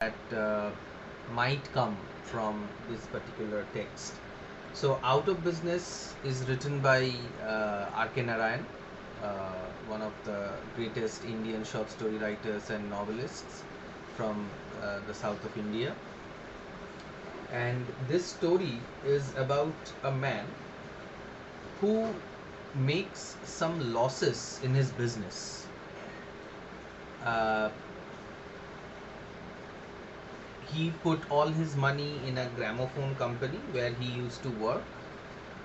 that might come from this particular text. So, Out of Business is written by R.K. Narayan, one of the greatest Indian short story writers and novelists from the south of India. And this story is about a man who makes some losses in his business. Uh, he put all his money in a gramophone company where he used to work,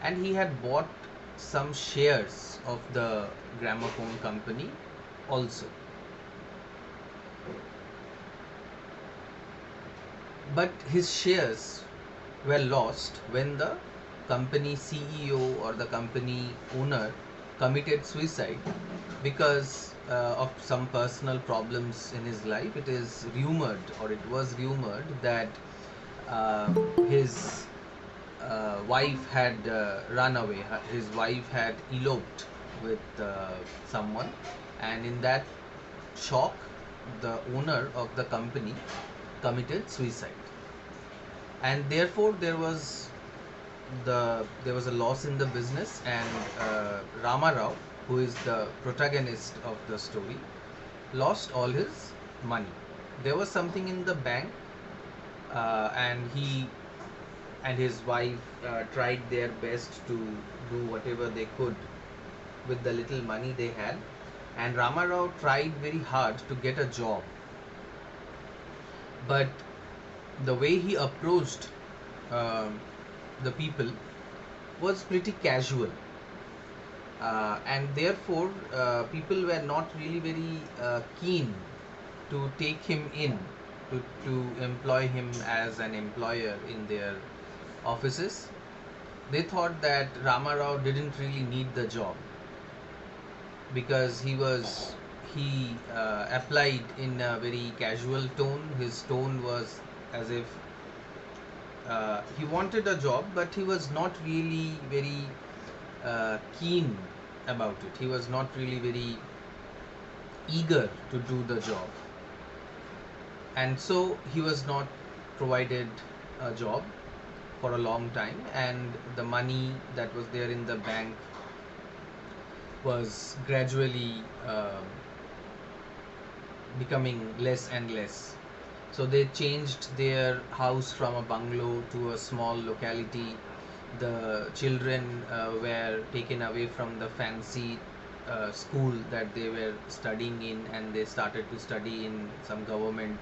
and he had bought some shares of the gramophone company also. But his shares were lost when the company CEO or the company owner committed suicide because of some personal problems in his life. It is rumored, or it was rumored, that his wife had run away. His wife had eloped with someone, and in that shock, the owner of the company committed suicide, and therefore there was a loss in the business, and Rama Rao, who is the protagonist of the story, lost all his money. There was something in the bank, and he and his wife tried their best to do whatever they could with the little money they had, and Rama Rao tried very hard to get a job, but the way he approached um the people was pretty casual, and therefore people were not really very keen to take him in, to employ him as an employer in their offices. They thought that Rama Rao didn't really need the job because he applied in a very casual tone. His tone was as if he wanted a job, but he was not really very keen about it. He was not really very eager to do the job, and so he was not provided a job for a long time, and the money that was there in the bank was gradually becoming less and less. So they changed their house from a bungalow to a small locality. The children were taken away from the fancy school that they were studying in, and they started to study in some government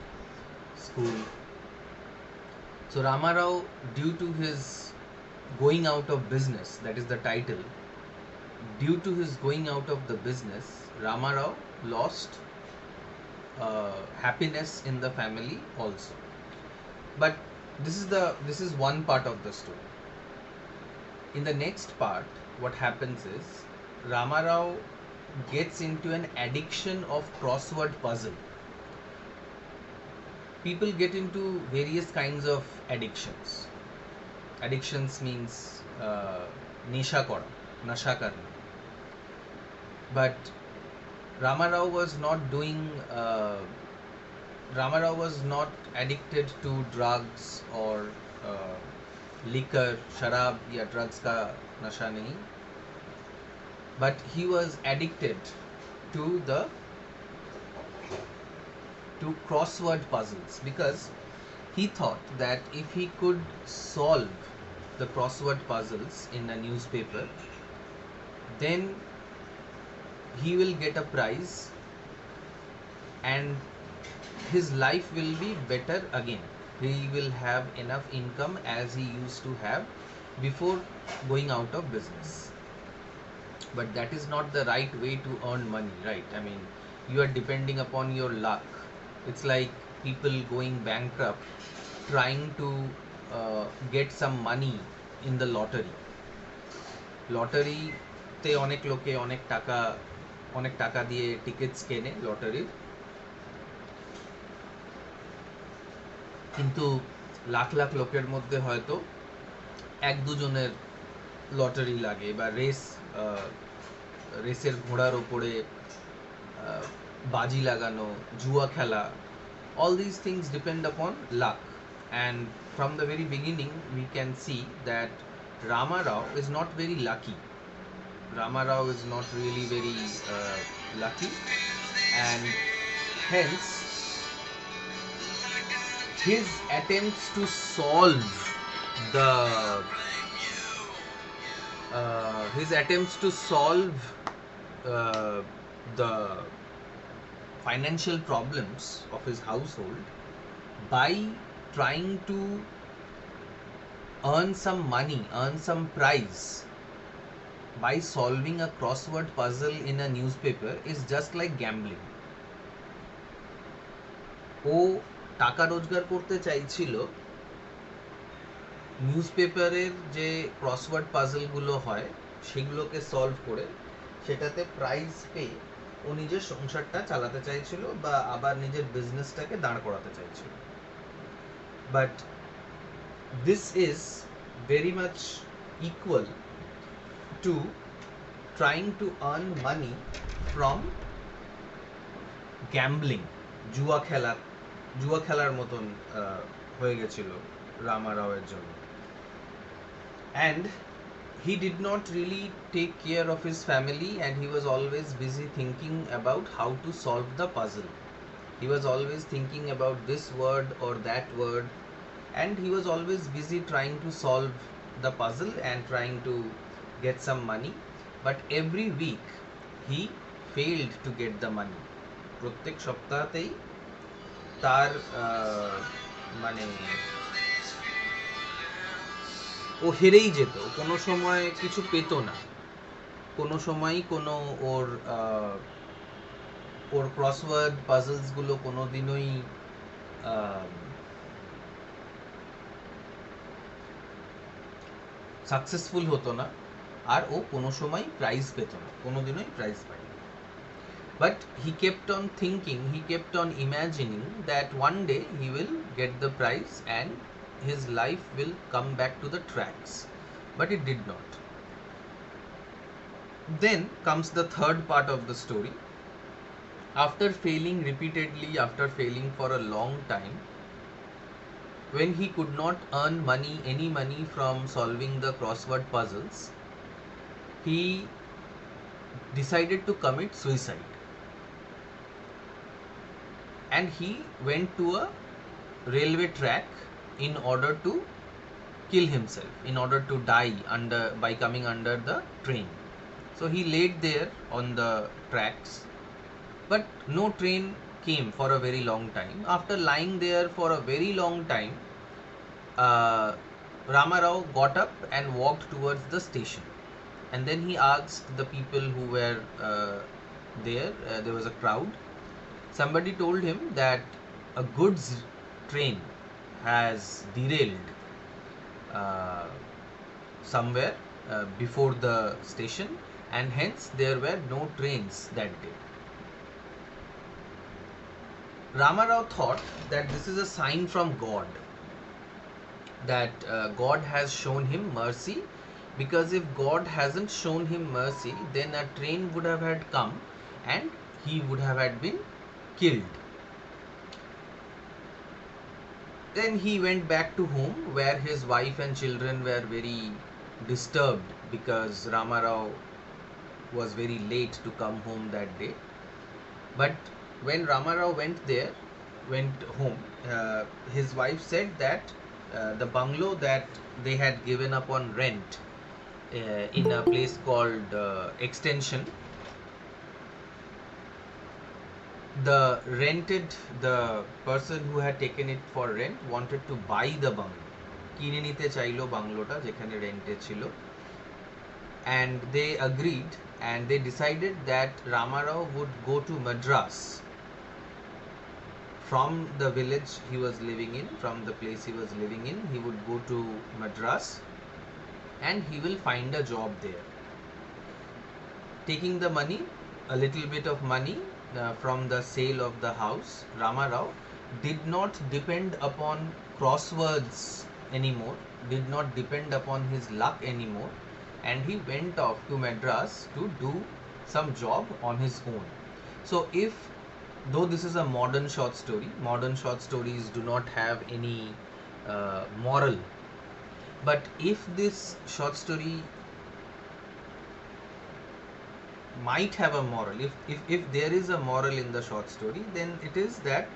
school. So Rama Rao, due to his going out of business, that is the title, due to his going out of the business, Rama Rao lost happiness in the family also. But this is one part of the story. In the next part, what happens is Rama Rao gets into an addiction of crossword puzzle. People get into various kinds of addictions. Addictions means nesha kora, nasha karna. But Rama Rao was not doing. Rama Rao was not addicted to drugs or liquor, sharab या drugs का नशा नहीं. But he was addicted to crossword puzzles, because he thought that if he could solve the crossword puzzles in a newspaper, then he will get a prize and his life will be better again. He will have enough income as he used to have before going out of business. But that is not the right way to earn money, right? I mean, you are depending upon your luck. It's like people going bankrupt trying to get some money in the lottery. লটারিতে অনেক লোকে অনেক টাকা দিয়ে tickets কেনে লটারির, কিন্তু লাখ লাখ লোকের মধ্যে হয়তো এক দুজনের লটারি লাগে, বা রেসের ঘোড়ার ওপরে বাজি লাগানো, জুয়া খেলা, All these things depend upon luck, and from the very beginning we can see that Rama Rao is not very lucky. Rama Rao is not really very lucky, and hence his attempts to solve the his attempts to solve uh, the financial problems of his household by trying to earn some money, earn some prize by solving a crossword puzzle in a newspaper is just like gambling. ও টাকা রোজগার করতে চাইছিল নিউজপেপারের যে crossword পাজলগুলো হয় সেগুলোকে solve করে সেটাতে prize পেয়ে ও নিজের সংসারটা চালাতে চাইছিল বা আবার নিজের বিজনেসটাকে দাঁড় করাতে চাইছিল। But this is very much equal to trying to earn money from gambling. জুয়া খেলার মতন হয়ে গেছিল রামা রাওয়ের জন্য। And he did not really take care of his family, and he was always busy thinking about how to solve the puzzle. He was always thinking about this word or that word, and he was always busy trying to solve the puzzle and trying to get some money, but every week he failed to get the money. প্রত্যেক সপ্তাহতেই তার মানে ও হেরেই যেত, কোনো সময় কিছু পেত না, কোনো সময় কোনো ওর ক্রসওয়ার্ড পাজলসগুলো কোনো দিনই সাকসেসফুল হতো না, আর ও কোনো সময় প্রাইজ পেত না, কোনো দিনই প্রাইজ পায়নি। But he kept on thinking, he kept on imagining that one day he will get the prize and his life will come back to the tracks. But it did not. Then comes the third part of the story. After failing repeatedly, after failing for a long time, when he could not earn money, any money from solving the crossword puzzles, he decided to commit suicide. And he went to a railway track in order to kill himself, in order to die by coming under the train. So he laid there on the tracks, but no train came for a very long time. After lying there for a very long time, Rama Rao got up and walked towards the station, and then he asked the people who were there. There was a crowd. Somebody told him that a goods train has derailed somewhere before the station, and hence there were no trains that day. Rama Rao thought that this is a sign from God, that God has shown him mercy, because if God hasn't shown him mercy, then a train would have had come and he would have had been killed. Then he went back to home, where his wife and children were very disturbed because Rama Rao was very late to come home that day. But when Rama Rao went home, his wife said that the bungalow that they had given up on rent in a place called Extension, the person who had taken it for rent wanted to buy the bungalow, কিনে নিতে চাইলো বাংলোটা যেখানে রেন্টে ছিল, and they agreed, and they decided that Rama Rao would go to Madras from the village he was living in, from the place he was living in. He would go to Madras and he will find a job there. Taking the money, a little bit of money from the sale of the house, Rama Rao did not depend upon crosswords anymore, did not depend upon his luck anymore, and he went off to Madras to do some job on his own. So if though this is a modern short stories do not have any moral. But if this short story might have a moral, if there is a moral in the short story, then it is that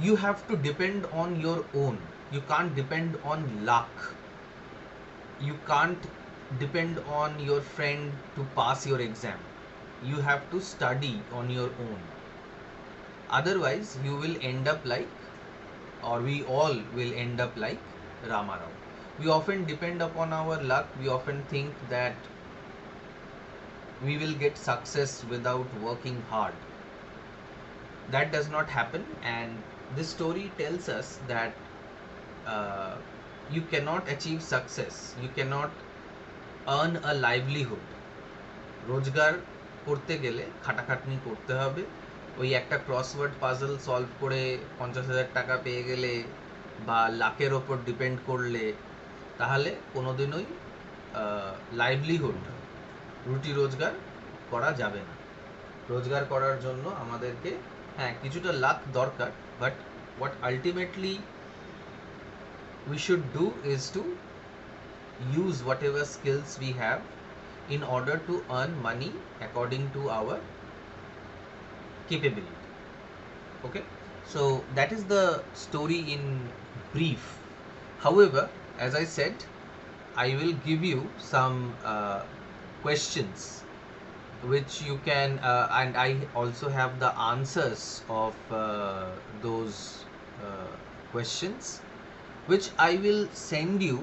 you have to depend on your own. You can't depend on luck. You can't depend on your friend to pass your exam. You have to study on your own. Otherwise, you will end up like, or we all will end up like Ramarao. We often depend upon our luck. We often think that we will get success without working hard. That does not happen, and this story tells us that you cannot achieve success, you cannot earn a livelihood. রোজগার করতে গেলে খাটাখাটনি করতে হবে। ওই একটা crossword puzzle solve করে 50,000 টাকা পেয়ে গেলে বা লাকের ওপর ডিপেন্ড করলে তাহলে কোনোদিনই লাইভলিহুড, রুটি রোজগার করা যাবে না। রোজগার করার জন্য আমাদেরকে হ্যাঁ কিছুটা লাক দরকার, but what ultimately we should do is to use whatever skills we have in order to earn money according to our capability. Okay, so that is the story in brief. However, as I said, I will give you some questions which you can and I also have the answers of those questions, which I will send you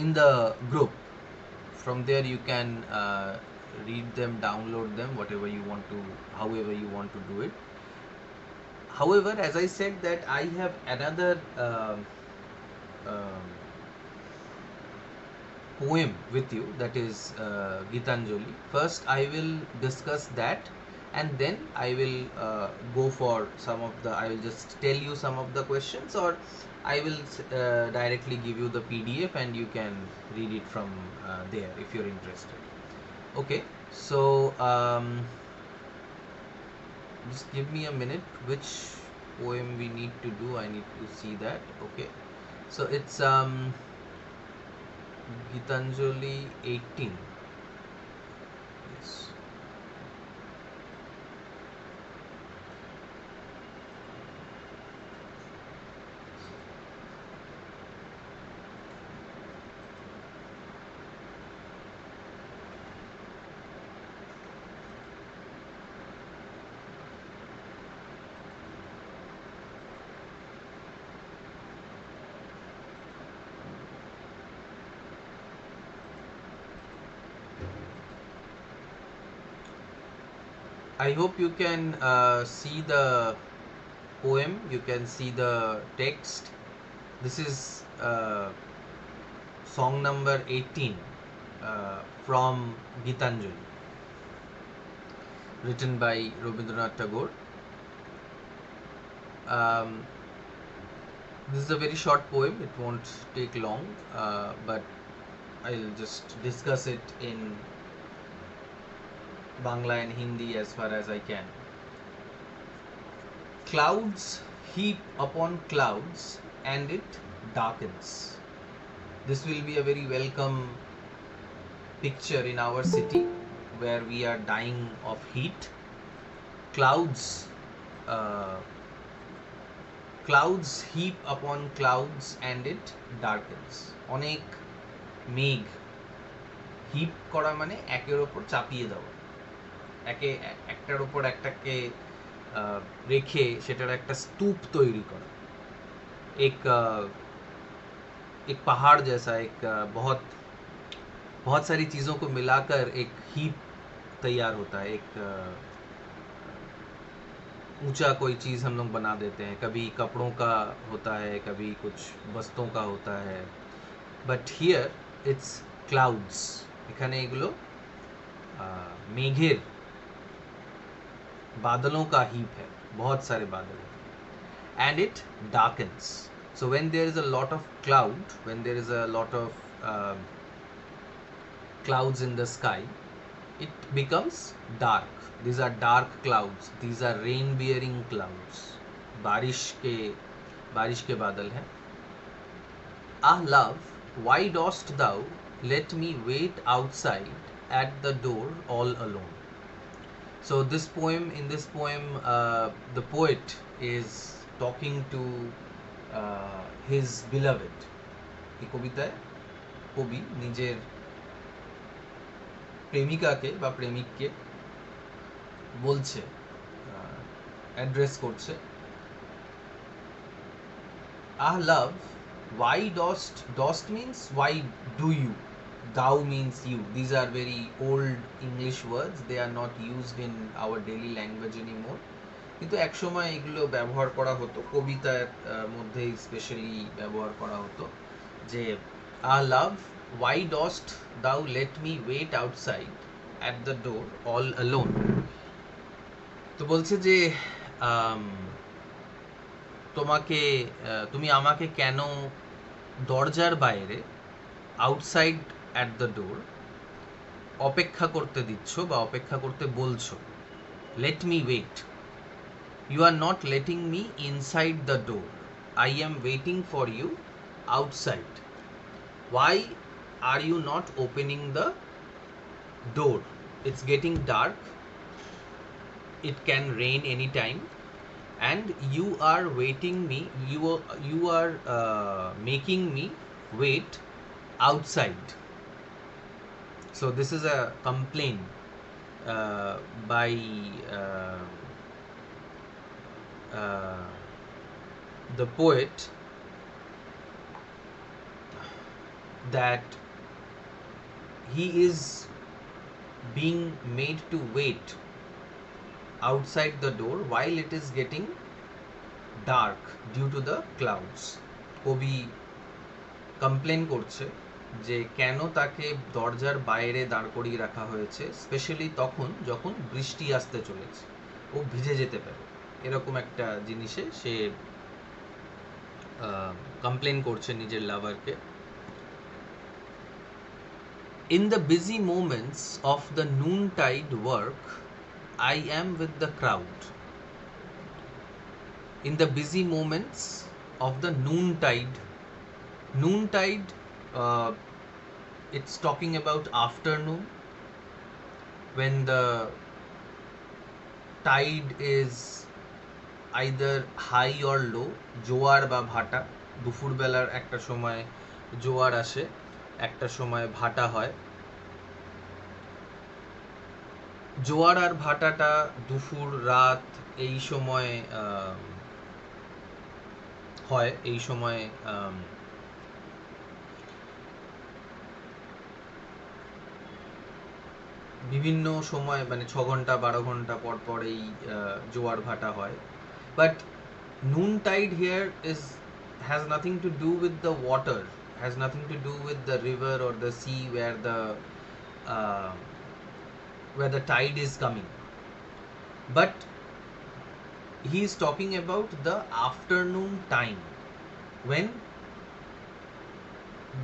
in the group. From there you can read them, download them, whatever you want to, however you want to do it. However, as I said that I have another poem with you, that is Gitanjali. First I will discuss that, and then I will go for some of the, I will just tell you some of the questions, or I will directly give you the PDF and you can read it from there if you're interested. Okay, so just give me a minute. Which poem we need to do, I need to see that. Okay, so it's Gitanjali 18. Yes. I hope you can see the poem, you can see the text. This is song number 18 from Gitanjali, written by Rabindranath Tagore. This is a very short poem, it won't take long, but I'll just discuss it in Bangla and Hindi as far as I can. Clouds heap upon clouds and it darkens. This will be a very welcome picture in our city where we are dying of heat. Clouds heap upon clouds and it darkens. অনেক মেঘ, heap করা মানে একের ওপর চাপিয়ে দেওয়া, একে একটার উপর একটাকে রেখে সেটার একটা স্তূপ তৈরি করা, एक पहाड़ जैसा, एक बहुत सारी चीज़ों को मिलाकर एक हीप तैयार होता है, एक ऊंचा कोई चीज़ हम लोग बना देते हैं, कभी कपड़ों का होता है, कभी कुछ वस्तुओं का होता है, बट हियर इट्स क्लाउड्स। এখানে এগুলো मेघेर बादलों का हीप है, बहुत सारे बादल हैं, and it darkens. So when there is a lot of cloud, when there is a lot of clouds in the sky, it becomes dark. These are dark clouds, these are rain bearing clouds. बारिश के बादल हैं. Ah love, why dost thou let me wait outside at the door all alone? So in this poem, the poet is talking to his beloved. এই কবিতায় কবি নিজের প্রেমিকাকে বা প্রেমিককে বলছে, অ্যাড্রেস করছে. Ah love, why dost means why do you, thou means you. These are very old English words, they are not used in our daily language anymore, কিন্তু একসময় এগুলো ব্যবহার করা হতো, কবিতার মধ্যে স্পেশালি ব্যবহার করা হতো যে Ah love, why dost thou let me wait outside at the door all alone. তো বলছে যে তুমি আমাকে কেন দরজার বাইরে, আউটসাইড অ্যাট দ্য ডোর, অপেক্ষা করতে দিচ্ছ বা অপেক্ষা করতে বলছো. Let me wait, you are not letting me inside the door, I am waiting for you outside. Why are you not opening the door? It's getting dark, it can rain anytime, and you are waiting me, you are making me wait outside. So this is a complaint by the poet that he is being made to wait outside the door while it is getting dark due to the clouds. কবি complain করছে যে কেন তাকে দরজার বাইরে দাঁড় করিয়ে রাখা হয়েছে, স্পেশালি তখন যখন বৃষ্টি আসতে চলেছে, ও ভিজে যেতে পারে, এরকম একটা জিনিসে সে কমপ্লেন করছে নিজের লাভারকে. In the busy moments of the noontide work, I am with the crowd. In the busy moments of the noontide, it's talking about afternoon, when the tide is either high or low. জোয়ার বা ভাটা, দুপুরবেলার একটা সময় জোয়ার আসে, একটা সময় ভাটা হয়. জোয়ার আর ভাটাটা দুপুর রাত এই সময় হয়. এই সময় বিভিন্ন সময় মানে 6 ঘন্টা 12 ঘন্টা পর পর এই জোয়ার ভাটা হয়. But noon tide here has nothing to do with the water, has nothing to do with the river or the sea where the tide is coming, but he is talking about the afternoon time when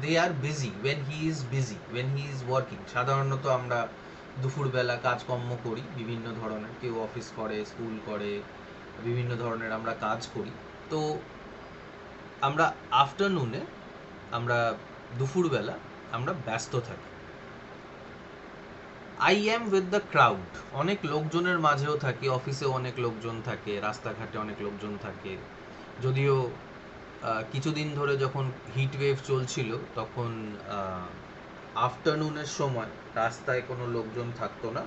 they are busy, when he is busy, when he is working. সাধারণত আমরা দুপুরবেলা কাজকর্ম করি বিভিন্ন ধরনের, কেউ office করে, school করে, বিভিন্ন ধরনের আমরা কাজ করি. তো আমরা আফটারনুনে, আমরা দুপুরবেলা আমরা ব্যস্ত থাকি. I am with the crowd, অনেক লোকজনের মাঝেও থাকি, অফিসেও অনেক লোকজন থাকে, রাস্তাঘাটে অনেক লোকজন থাকে. যদিও কিছুদিন ধরে যখন হিট ওয়েভ চলছিল তখন আফটারনুনের সময় রাস্তায় কোনো লোকজন থাকতো না,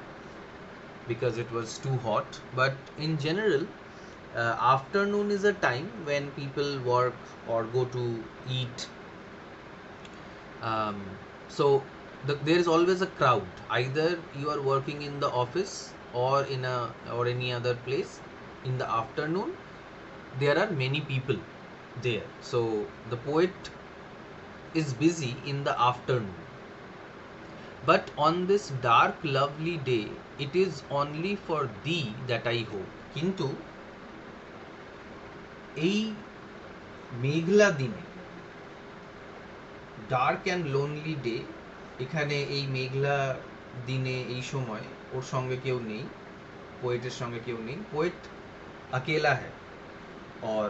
because it was too hot. But in general afternoon is a time when people work or go to eat. So there is always a crowd. Either you are working in the office or or any other place. In the afternoon there are many people there. So the poet is busy in the afternoon. But on this dark lovely day, it is only for thee that I hope. Kintu এই মেঘলা দিনে, dark and lonely day, এখানে এই মেঘলা দিনে এই সময় ওর সঙ্গে কেউ নেই, पोएटेर संगे क्यों नहीं, पोएट अकेला है और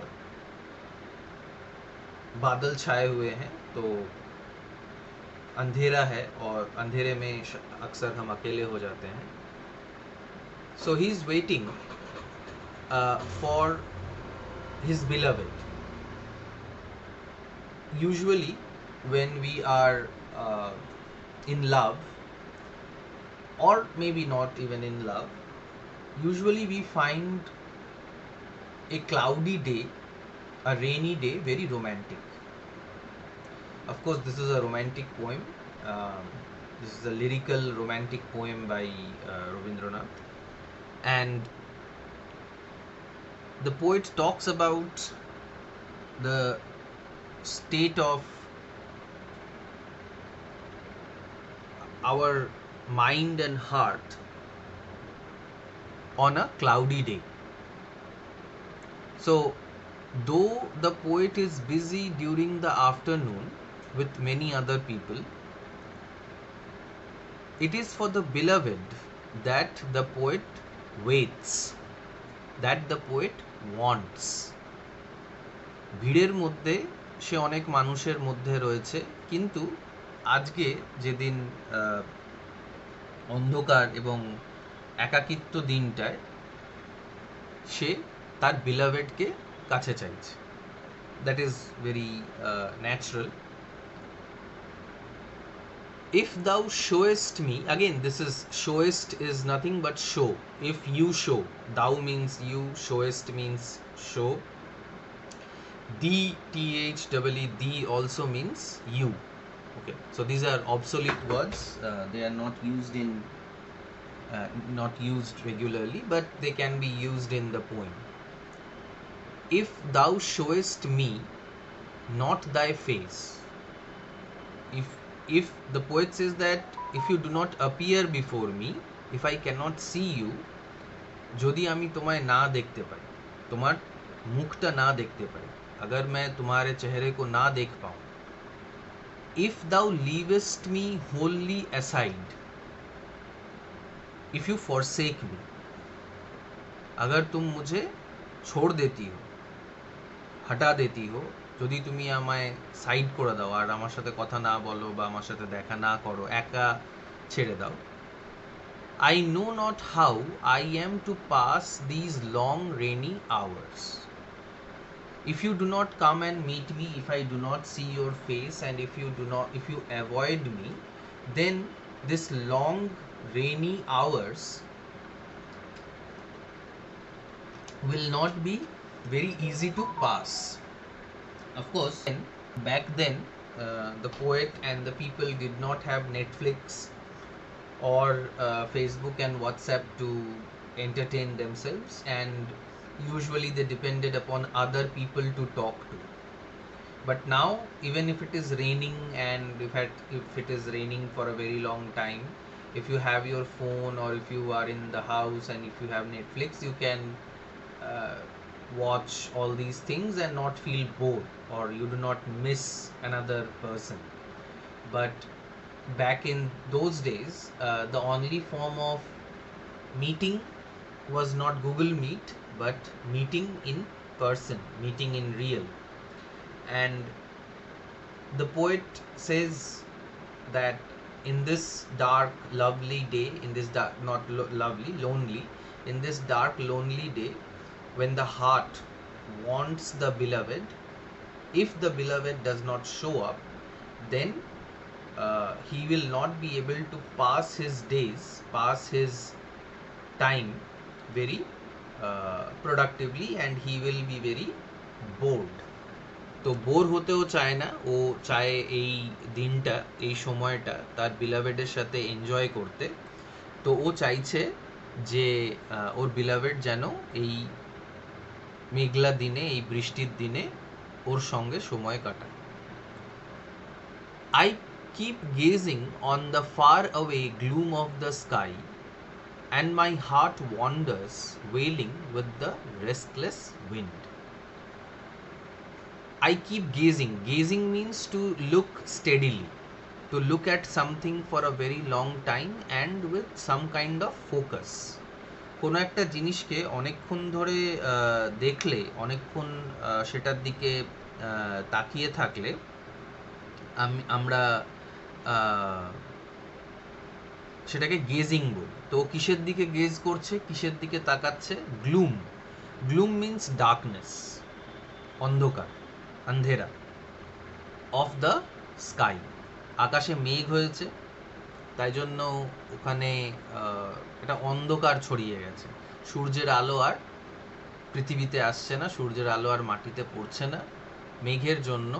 बादल छाए हुए हैं, तो अंधेरा है और अंधेरे में अक्सर हम अकेले हो जाते हैं. So he is waiting for his beloved. Usually when we are in love, or maybe not even in love, usually we find a cloudy day, a rainy day, very romantic. Of course, this is a romantic poem. This is a lyrical romantic poem by Rabindranath. And the poet talks about the state of our mind and heart on a cloudy day. So, though the poet is busy during the afternoon with many other people, it is for the beloved that the poet waits, that the poet wants. ভিড়ের মধ্যে সে অনেক মানুষের মধ্যে রয়েছে, কিন্তু আজকে যেদিন অন্ধকার এবং একাকিত্ব দিনটায় সে তার beloved-কে কাছে চাইছে. That is very natural. If thou showest me, again this is showest is nothing but show. If you show, thou means you, showest means show. Thee, thee also means you. Okay, so these are obsolete words. They are not used regularly, but they can be used in the poem. If thou showest me not thy face, if the poet says that if you do not appear before me, if I cannot see you, যদি আমি তোমায় না দেখতে পাই, তোমার মুখটা না দেখতে পাই, अगर मैं तुम्हारे चेहरे को ना देख पाऊं, if thou leavest me wholly aside, if you forsake me, अगर तुम मुझे छोड़ देती हो, हटा देती हो, যদি তুমি আমায় সাইড করে দাও আর আমার সাথে কথা না বলো বা আমার সাথে দেখা না করো, একা ছেড়ে দাও, I know not how I am to pass these long rainy hours. If you do not come and meet me, if I do not see your face, and if you avoid me, then this long rainy hours will not be very easy to pass. Of course, back then the poet and the people did not have Netflix or Facebook and WhatsApp to entertain themselves, and usually they depended upon other people to talk to. But now, even if it is raining, and if it is raining for a very long time, if you have your phone, or if you are in the house and if you have Netflix, you can watch all these things and not feel bored, or you do not miss another person. But back in those days, the only form of meeting was not Google Meet, but meeting in person, meeting in real. And the poet says that in this dark lovely day, in this dark, not lovely, lonely, in this dark lonely day, when the heart wants the beloved, if the beloved does not show up, then he will not be able to pass his days, pass his time very productively, and he will be very bored. তো bore হতেও চায় না, ও চায় এই দিনটা, এই সময়টা তার বিলাভেডের সাথে এনজয় করতে. তো ও চাইছে যে ওর বিলাভেড যেন এই মেঘলা দিনে, এই বৃষ্টির দিনে ওর সঙ্গে সময় কাটায়. I keep gazing on the far away gloom of the sky, and my heart wanders wailing with the restless wind. I keep gazing. Gazing means to look steadily. to look at something for a very long time and with some kind of focus. কোনো একটা জিনিসকে অনেকক্ষণ ধরে দেখলে, অনেকক্ষণ সেটার দিকে তাকিয়ে থাকলে আমরা সেটাকে গেজিং বলি। তো কিসের দিকে গেজ করছে, কিসের দিকে তাকাচ্ছে? গ্লুম। গ্লুম মিন্স ডার্কনেস, অন্ধকার, আন্ধেরা অফ দ্য স্কাই। আকাশে মেঘ হয়েছে, তাই জন্য ওখানে একটা অন্ধকার ছড়িয়ে গেছে। সূর্যের আলো আর পৃথিবীতে আসছে না, সূর্যের আলো আর মাটিতে পড়ছে না, মেঘের জন্য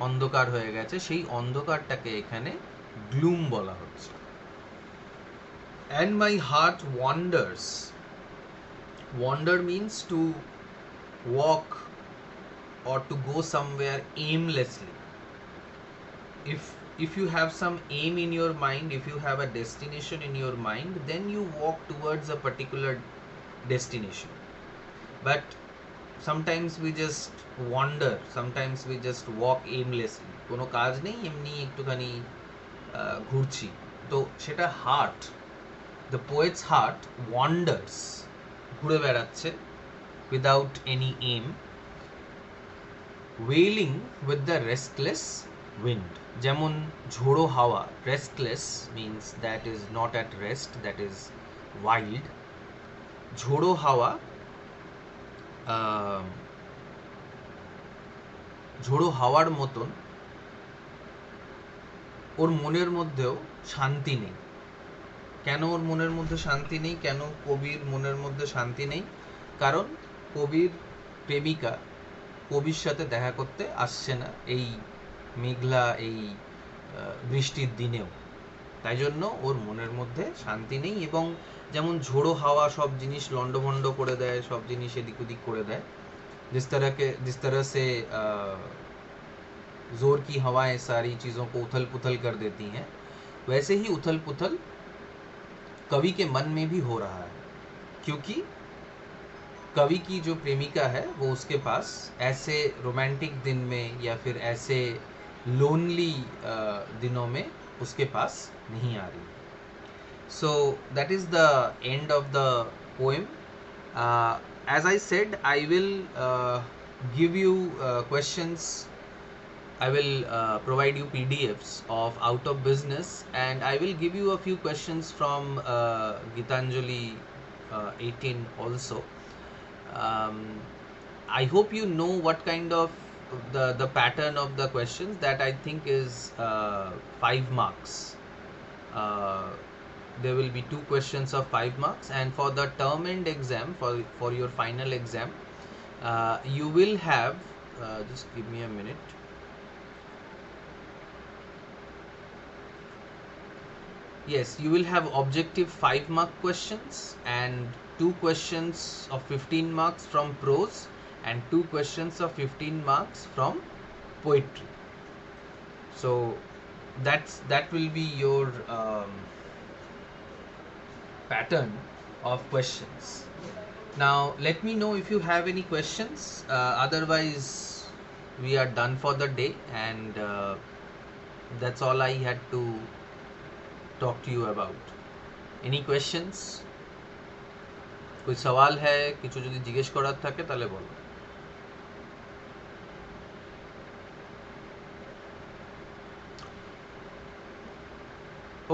অন্ধকার হয়ে গেছে। সেই অন্ধকারটাকে এখানে গ্লুম বলা হচ্ছে। And my heart wanders. Wander means to walk or to go somewhere aimlessly. If you have some aim in your mind, if you have a destination in your mind, then you walk towards a particular destination. But sometimes we just wander, sometimes we just walk aimlessly. কোনো কাজ নেই, এমনি একটুখানি ঘুরছি, তো সেটা heart, the poet's heart wanders, ঘুরে বেড়াচ্ছে without any aim, wailing with the restless wind. যেমন ঝোড়ো হাওয়া, restless means that is not at rest, that is wild. ঝোড়ো হাওয়া, ঝোড়ো হাওয়ার মতন ওর মনের মধ্যেও শান্তি নেই। কেন ওর মনের মধ্যে শান্তি নেই? কেন কবির মনের মধ্যে শান্তি নেই? কারণ কবির প্রেমিকা কবির সাথে দেখা করতে আসছে না এই মেঘলা, এই বৃষ্টির দিনেও, তাই জন্য ওর মনের মধ্যে শান্তি নেই। এবং যেমন ঝোড়ো হাওয়া সব জিনিস লন্ডভন্ড করে দেয়, সব জিনিস এদিক ওদিক করে দেয়, जिस तरह से जोर की हवाएं सारी चीज़ों को उथल पुथल कर देती हैं, वैसे ही उथल पुथल कवि के मन में भी हो रहा है। क्योंकि कवि की जो प्रेमिका है वो उसके पास ऐसे रोमांटिक दिन में या फिर ऐसे लोनली दिनों में उसके पास नहीं आ रही। So that is the end of the poem. As I said, I will give you questions. I will provide you PDFs of Out of Business, and I will give you a few questions from Gitanjali 18 also. I hope you know what kind of the pattern of the questions. That I think is 5 marks. There will be 2 questions of 5 marks, and for the term end exam, for your final exam, you will have just give me a minute. Yes, you will have objective 5 mark questions and 2 questions of 15 marks from prose and 2 questions of 15 marks from poetry. So that will be your pattern of questions. Now let me know if you have any questions. Otherwise we are done for the day, and that's all I had to talk to you about. Any questions? कोई सवाल है, কিছু যদি জিজ্ঞেস করার থাকে তাহলে বলো।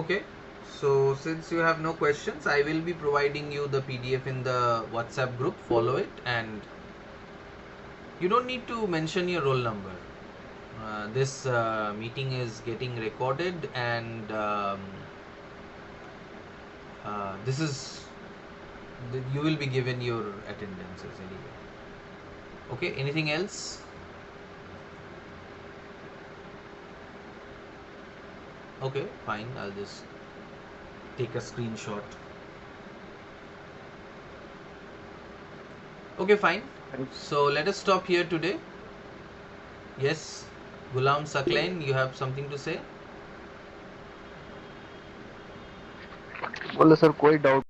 Okay, so since you have no questions, I will be providing you the PDF in the WhatsApp group. Follow it, and you don't need to mention your roll number. This meeting is getting recorded, and this is you will be given your attendances anyway. Okay, anything else? Okay, fine, I'll just take a screenshot. Okay, fine. So let us stop here today. Yes, Ghulam Saklain, you have something to say? बोले sir कोई doubt